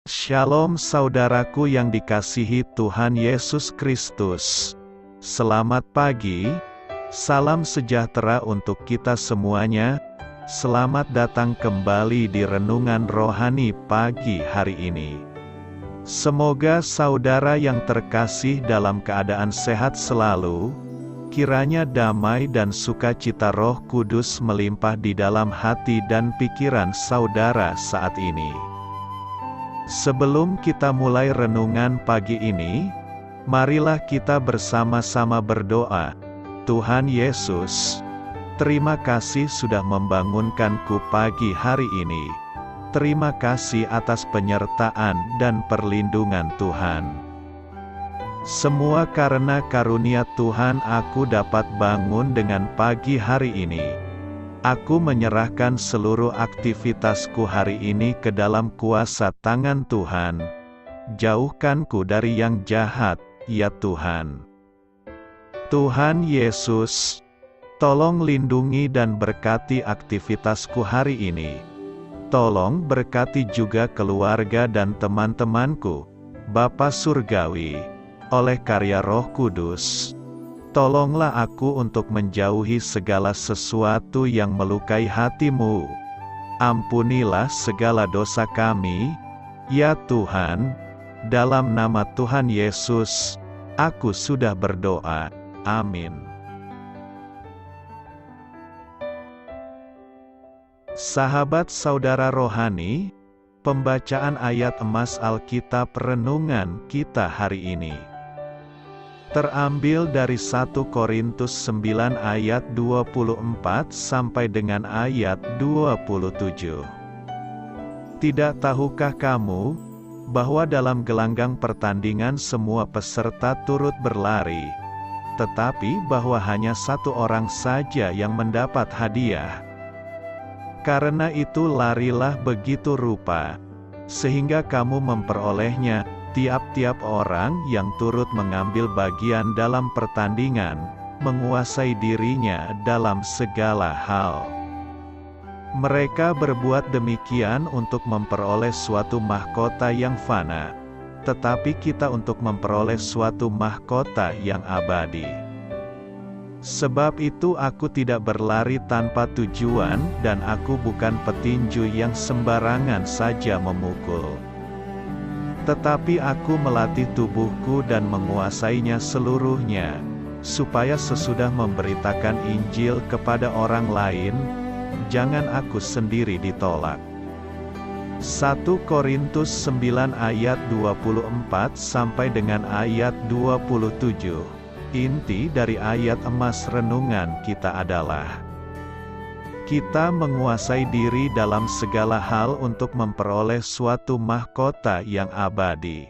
Shalom saudaraku yang dikasihi Tuhan Yesus Kristus. Selamat pagi, salam sejahtera untuk kita semuanya. Selamat datang kembali di Renungan Rohani pagi hari ini. Semoga saudara yang terkasih dalam keadaan sehat selalu. Kiranya damai dan sukacita Roh Kudus melimpah di dalam hati dan pikiran saudara saat ini. Sebelum kita mulai renungan pagi ini, marilah kita bersama-sama berdoa. Tuhan Yesus, terima kasih sudah membangunkanku pagi hari ini. Terima kasih atas penyertaan dan perlindungan Tuhan. Semua karena karunia Tuhan aku dapat bangun dengan pagi hari ini. Aku menyerahkan seluruh aktivitasku hari ini ke dalam kuasa tangan Tuhan. Jauhkanku dari yang jahat, ya Tuhan. Tuhan Yesus, tolong lindungi dan berkati aktivitasku hari ini. Tolong berkati juga keluarga dan teman-temanku, Bapa Surgawi, oleh karya Roh Kudus. Tolonglah aku untuk menjauhi segala sesuatu yang melukai hati-Mu. Ampunilah segala dosa kami, ya Tuhan. Dalam nama Tuhan Yesus, aku sudah berdoa. Amin. Sahabat saudara rohani, pembacaan ayat emas Alkitab renungan kita hari ini terambil dari 1 Korintus 9 ayat 24 sampai dengan ayat 27. Tidak tahukah kamu, bahwa dalam gelanggang pertandingan semua peserta turut berlari, tetapi bahwa hanya satu orang saja yang mendapat hadiah? Karena itu larilah begitu rupa, sehingga kamu memperolehnya. Tiap-tiap orang yang turut mengambil bagian dalam pertandingan, menguasai dirinya dalam segala hal. Mereka berbuat demikian untuk memperoleh suatu mahkota yang fana, tetapi kita untuk memperoleh suatu mahkota yang abadi. Sebab itu aku tidak berlari tanpa tujuan, dan aku bukan petinju yang sembarangan saja memukul. Tetapi aku melatih tubuhku dan menguasainya seluruhnya, supaya sesudah memberitakan Injil kepada orang lain, jangan aku sendiri ditolak. 1 Korintus 9 ayat 24 sampai dengan ayat 27. Inti dari ayat emas renungan kita adalah: kita menguasai diri dalam segala hal untuk memperoleh suatu mahkota yang abadi.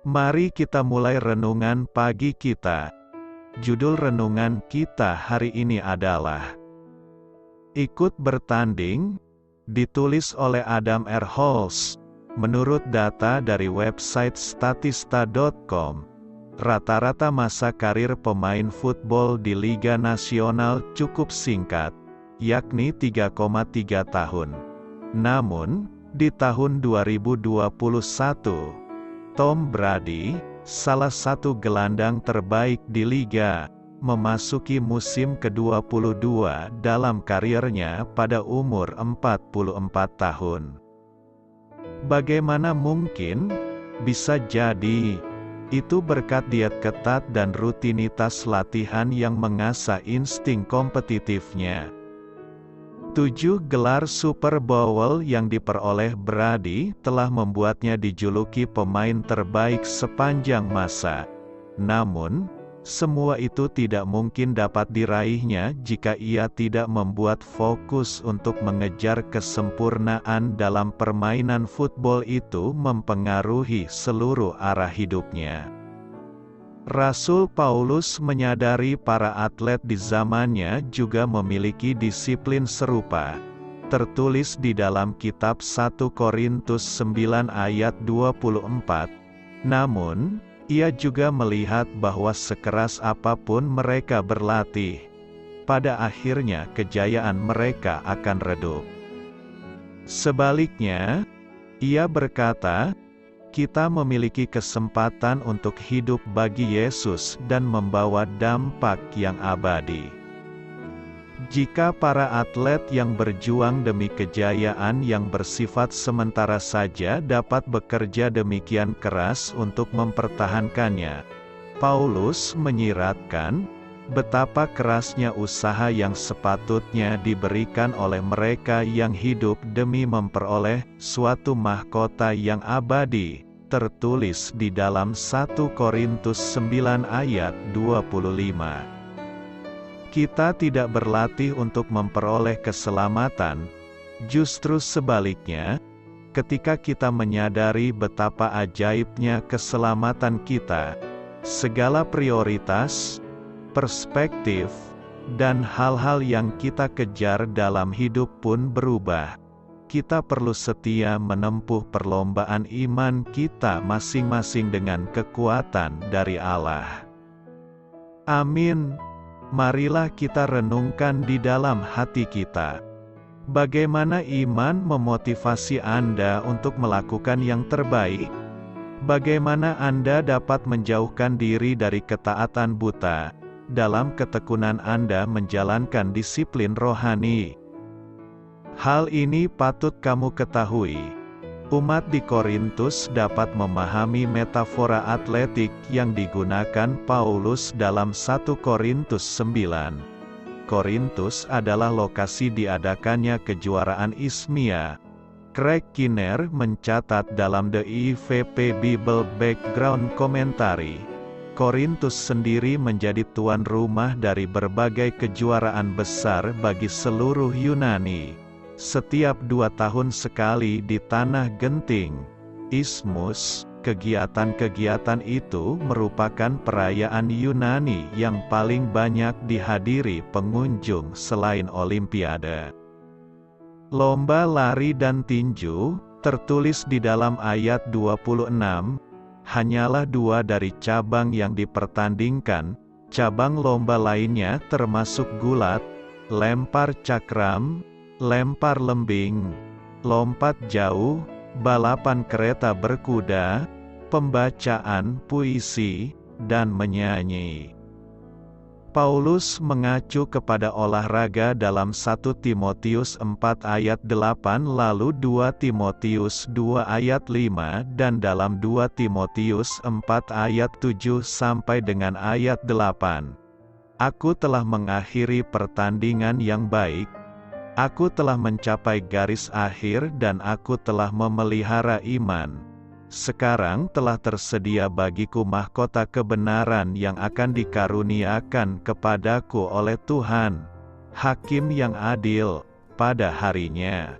Mari kita mulai renungan pagi kita. Judul renungan kita hari ini adalah Ikut Bertanding, ditulis oleh Adam R. Holz. Menurut data dari website statista.com, rata-rata masa karir pemain football di Liga Nasional cukup singkat, yakni 3,3 tahun. Namun, di tahun 2021, Tom Brady, salah satu gelandang terbaik di liga, memasuki musim ke-22 dalam karirnya pada umur 44 tahun. Bagaimana mungkin? Bisa jadi itu berkat diet ketat dan rutinitas latihan yang mengasah insting kompetitifnya. 7 gelar Super Bowl yang diperoleh Brady telah membuatnya dijuluki pemain terbaik sepanjang masa. Namun, semua itu tidak mungkin dapat diraihnya jika ia tidak membuat fokus untuk mengejar kesempurnaan dalam permainan football itu mempengaruhi seluruh arah hidupnya. Rasul Paulus menyadari para atlet di zamannya juga memiliki disiplin serupa. Tertulis di dalam kitab 1 Korintus 9 ayat 24. Namun, ia juga melihat bahwa sekeras apapun mereka berlatih, pada akhirnya kejayaan mereka akan redup. Sebaliknya, Ia berkata, kita memiliki kesempatan untuk hidup bagi Yesus dan membawa dampak yang abadi. Jika para atlet yang berjuang demi kejayaan yang bersifat sementara saja dapat bekerja demikian keras untuk mempertahankannya, Paulus menyiratkan betapa kerasnya usaha yang sepatutnya diberikan oleh mereka yang hidup demi memperoleh suatu mahkota yang abadi, tertulis di dalam 1 Korintus 9 ayat 25. Kita tidak berlatih untuk memperoleh keselamatan, justru sebaliknya, ketika kita menyadari betapa ajaibnya keselamatan kita, segala prioritas, perspektif, dan hal-hal yang kita kejar dalam hidup pun berubah. Kita perlu setia menempuh perlombaan iman kita masing-masing dengan kekuatan dari Allah. Amin. Marilah kita renungkan di dalam hati kita. Bagaimana iman memotivasi Anda untuk melakukan yang terbaik? Bagaimana Anda dapat menjauhkan diri dari ketaatan buta dalam ketekunan Anda menjalankan disiplin rohani? Hal ini patut kamu ketahui. Umat di Korintus dapat memahami metafora atletik yang digunakan Paulus dalam 1 Korintus 9. Korintus adalah lokasi diadakannya kejuaraan Ismia. Craig Kinnear mencatat dalam The EVP Bible Background Commentary, Korintus sendiri menjadi tuan rumah dari berbagai kejuaraan besar bagi seluruh Yunani. Setiap 2 tahun sekali di Tanah Genting, Isthmus, kegiatan-kegiatan itu merupakan perayaan Yunani yang paling banyak dihadiri pengunjung selain Olimpiade. Lomba lari dan tinju, tertulis di dalam ayat 26, hanyalah 2 dari cabang yang dipertandingkan. Cabang lomba lainnya termasuk gulat, lempar cakram, lempar lembing, lompat jauh, balapan kereta berkuda, pembacaan puisi, dan menyanyi. Paulus mengacu kepada olahraga dalam 1 Timotius 4 ayat 8 lalu 2 Timotius 2 ayat 5 dan dalam 2 Timotius 4 ayat 7 sampai dengan ayat 8. Aku telah mengakhiri pertandingan yang baik, aku telah mencapai garis akhir dan aku telah memelihara iman. Sekarang telah tersedia bagiku mahkota kebenaran yang akan dikaruniakan kepadaku oleh Tuhan, Hakim yang adil, pada harinya.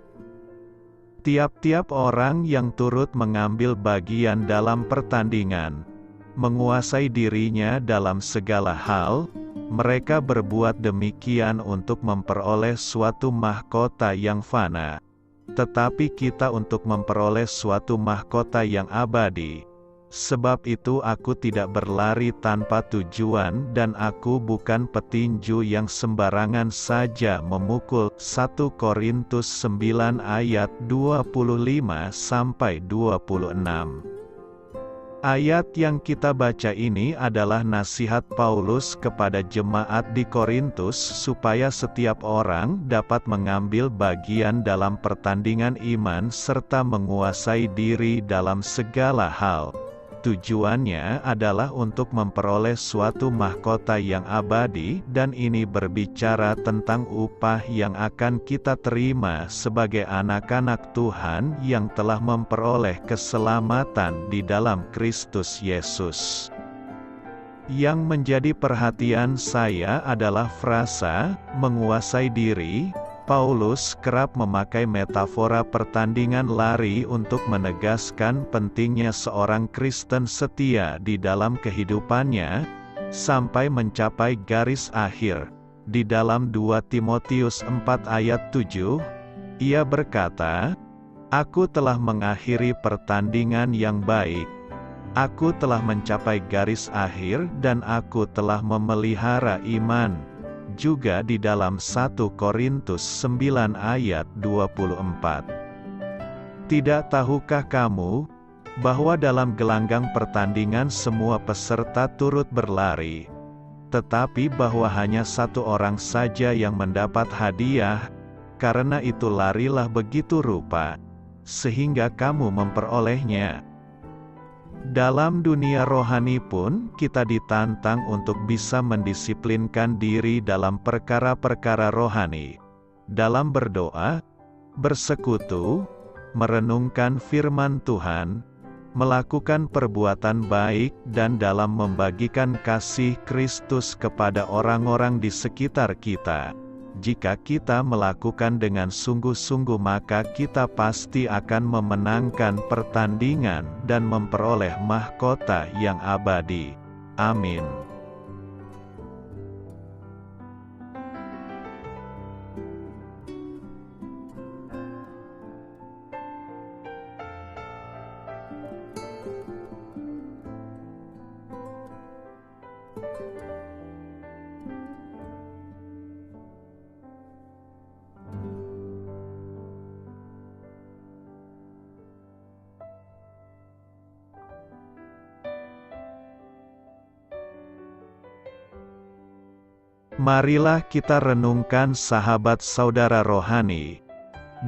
Tiap-tiap orang yang turut mengambil bagian dalam pertandingan, menguasai dirinya dalam segala hal, mereka berbuat demikian untuk memperoleh suatu mahkota yang fana. Tetapi kita untuk memperoleh suatu mahkota yang abadi. Sebab itu aku tidak berlari tanpa tujuan dan aku bukan petinju yang sembarangan saja memukul. 1 Korintus 9 ayat 25-26. Ayat yang kita baca ini adalah nasihat Paulus kepada jemaat di Korintus supaya setiap orang dapat mengambil bagian dalam pertandingan iman serta menguasai diri dalam segala hal. Tujuannya adalah untuk memperoleh suatu mahkota yang abadi dan ini berbicara tentang upah yang akan kita terima sebagai anak-anak Tuhan yang telah memperoleh keselamatan di dalam Kristus Yesus. Yang menjadi perhatian saya adalah frasa menguasai diri. Paulus kerap memakai metafora pertandingan lari untuk menegaskan pentingnya seorang Kristen setia di dalam kehidupannya, sampai mencapai garis akhir. Di dalam 2 Timotius 4 ayat 7, ia berkata, "Aku telah mengakhiri pertandingan yang baik. Aku telah mencapai garis akhir dan aku telah memelihara iman." Juga di dalam 1 Korintus 9 ayat 24. Tidak tahukah kamu, bahwa dalam gelanggang pertandingan semua peserta turut berlari, tetapi bahwa hanya satu orang saja yang mendapat hadiah? Karena itu larilah begitu rupa, sehingga kamu memperolehnya. Dalam dunia rohani pun, kita ditantang untuk bisa mendisiplinkan diri dalam perkara-perkara rohani, dalam berdoa, bersekutu, merenungkan firman Tuhan, melakukan perbuatan baik, dan dalam membagikan kasih Kristus kepada orang-orang di sekitar kita. Jika kita melakukan dengan sungguh-sungguh, maka kita pasti akan memenangkan pertandingan dan memperoleh mahkota yang abadi. Amin. Marilah kita renungkan sahabat saudara rohani.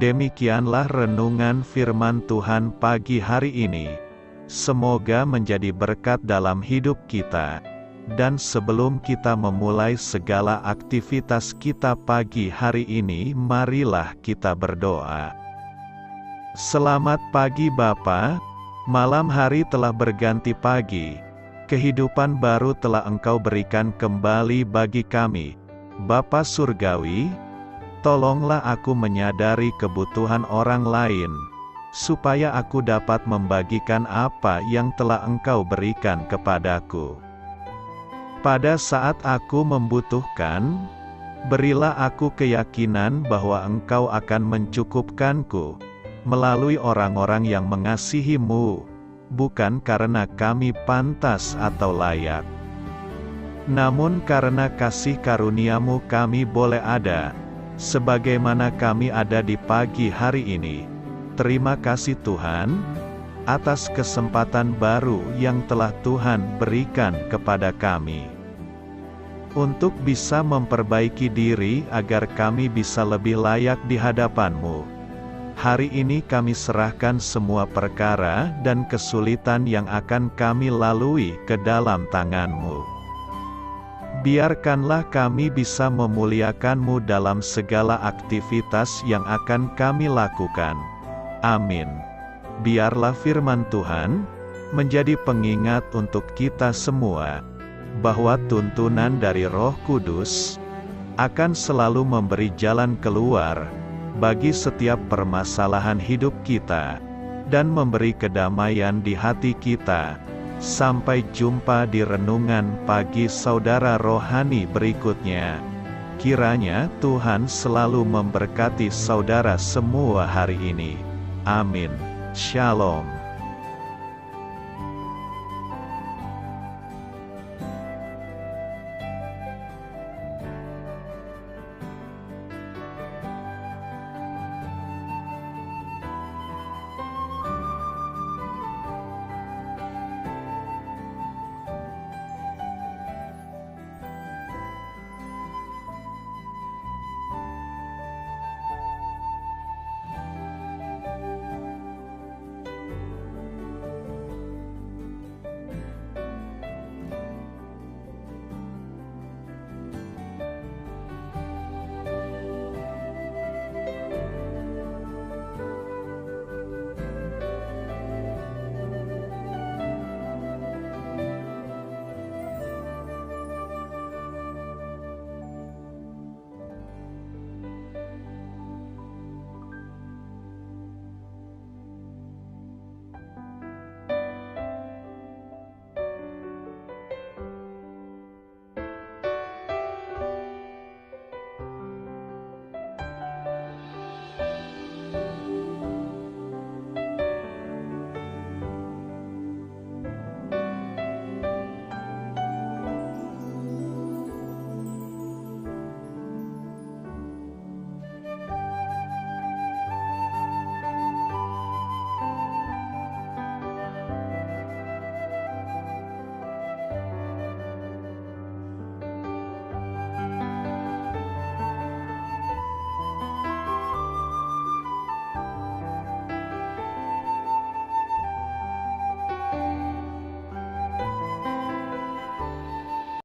Demikianlah renungan firman Tuhan pagi hari ini. Semoga menjadi berkat dalam hidup kita. Dan sebelum kita memulai segala aktivitas kita pagi hari ini, marilah kita berdoa. Selamat pagi Bapa, malam hari telah berganti pagi. Kehidupan baru telah Engkau berikan kembali bagi kami. Bapa Surgawi, tolonglah aku menyadari kebutuhan orang lain, supaya aku dapat membagikan apa yang telah Engkau berikan kepadaku. Pada saat aku membutuhkan, berilah aku keyakinan bahwa Engkau akan mencukupkanku, melalui orang-orang yang mengasihi-Mu, bukan karena kami pantas atau layak, namun karena kasih karunia-Mu kami boleh ada, sebagaimana kami ada di pagi hari ini. Terima kasih Tuhan, atas kesempatan baru yang telah Tuhan berikan kepada kami, untuk bisa memperbaiki diri agar kami bisa lebih layak di hadapan-Mu. Hari ini kami serahkan semua perkara dan kesulitan yang akan kami lalui ke dalam tangan-Mu. Biarkanlah kami bisa memuliakan-Mu dalam segala aktivitas yang akan kami lakukan. Amin. Biarlah firman Tuhan menjadi pengingat untuk kita semua, bahwa tuntunan dari Roh Kudus akan selalu memberi jalan keluar bagi setiap permasalahan hidup kita, dan memberi kedamaian di hati kita. Sampai jumpa di renungan pagi saudara rohani berikutnya. Kiranya Tuhan selalu memberkati saudara semua hari ini. Amin. Shalom.